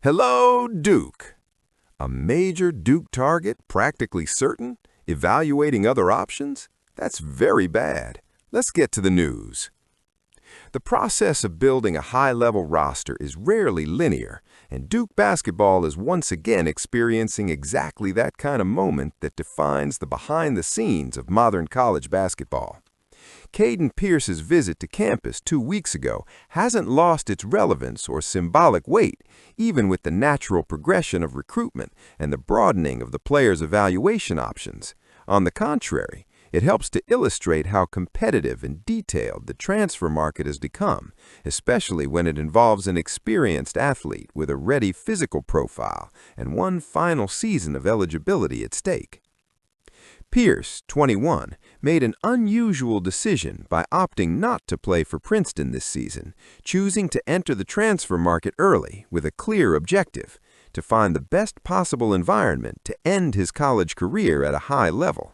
Hello, Duke. A major Duke target practically certain? Evaluating other options? That's very bad. Let's get to the news. The process of building a high-level roster is rarely linear, and Duke basketball is once again experiencing exactly that kind of moment that defines the behind-the-scenes of modern college basketball. Caden Pierce's visit to campus 2 weeks ago hasn't lost its relevance or symbolic weight, even with the natural progression of recruitment and the broadening of the players' evaluation options. On the contrary, it helps to illustrate how competitive and detailed the transfer market has become, especially when it involves an experienced athlete with a ready physical profile and one final season of eligibility at stake. Pierce, 21, made an unusual decision by opting not to play for Princeton this season, choosing to enter the transfer market early with a clear objective: to find the best possible environment to end his college career at a high level.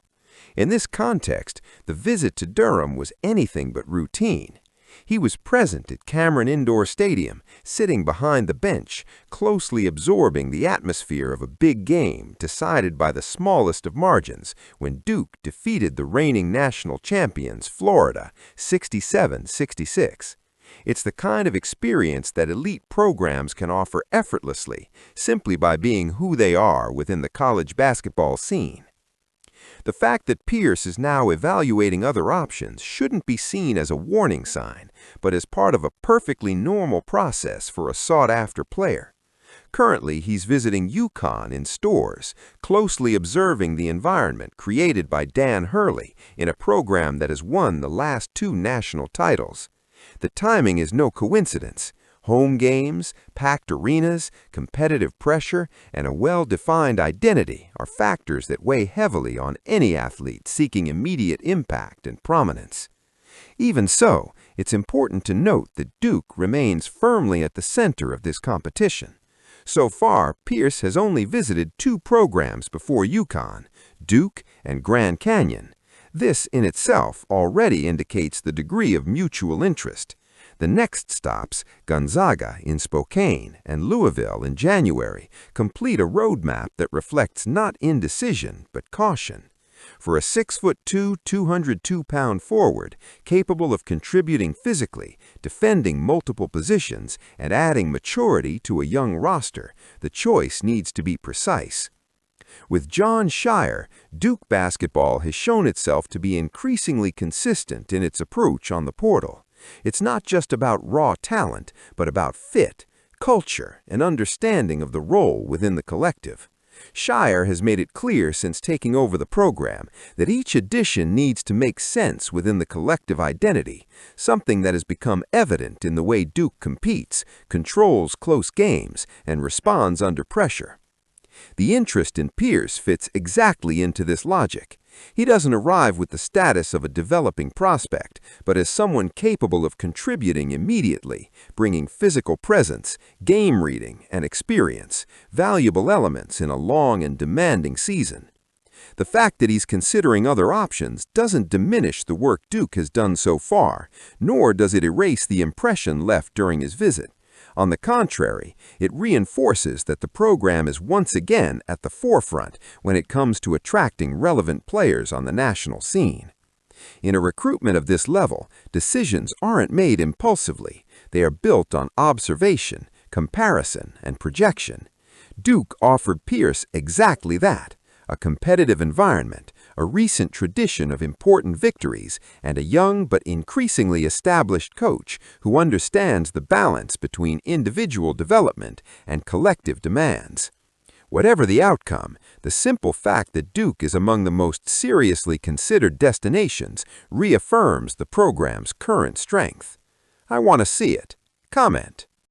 In this context, the visit to Durham was anything but routine. He was present at Cameron Indoor Stadium, sitting behind the bench, closely absorbing the atmosphere of a big game decided by the smallest of margins when Duke defeated the reigning national champions, Florida, 67-66. It's the kind of experience that elite programs can offer effortlessly, simply by being who they are within the college basketball scene. The fact that Pierce is now evaluating other options shouldn't be seen as a warning sign, but as part of a perfectly normal process for a sought-after player. Currently, he's visiting UConn in stores, closely observing the environment created by Dan Hurley in a program that has won the last 2 national titles. The timing is no coincidence. Home games, packed arenas, competitive pressure, and a well-defined identity are factors that weigh heavily on any athlete seeking immediate impact and prominence. Even so, it's important to note that Duke remains firmly at the center of this competition. So far, Pierce has only visited 2 programs before UConn, Duke and Grand Canyon. This in itself already indicates the degree of mutual interest. The next stops, Gonzaga in Spokane and Louisville in January, complete a roadmap that reflects not indecision but caution. For a 6'2", 202-pound forward, capable of contributing physically, defending multiple positions, and adding maturity to a young roster, the choice needs to be precise. With Jon Scheyer, Duke basketball has shown itself to be increasingly consistent in its approach on the portal. It's not just about raw talent, but about fit, culture, and understanding of the role within the collective. Scheyer has made it clear since taking over the program that each addition needs to make sense within the collective identity, something that has become evident in the way Duke competes, controls close games, and responds under pressure. The interest in Pierce fits exactly into this logic. He doesn't arrive with the status of a developing prospect, but as someone capable of contributing immediately, bringing physical presence, game reading, and experience, valuable elements in a long and demanding season. The fact that he's considering other options doesn't diminish the work Duke has done so far, nor does it erase the impression left during his visit. On the contrary, it reinforces that the program is once again at the forefront when it comes to attracting relevant players on the national scene. In a recruitment of this level, decisions aren't made impulsively. They are built on observation, comparison, and projection. Duke offered Pierce exactly that: a competitive environment, a recent tradition of important victories, and a young but increasingly established coach who understands the balance between individual development and collective demands. Whatever the outcome, the simple fact that Duke is among the most seriously considered destinations reaffirms the program's current strength. I want to see it. Comment.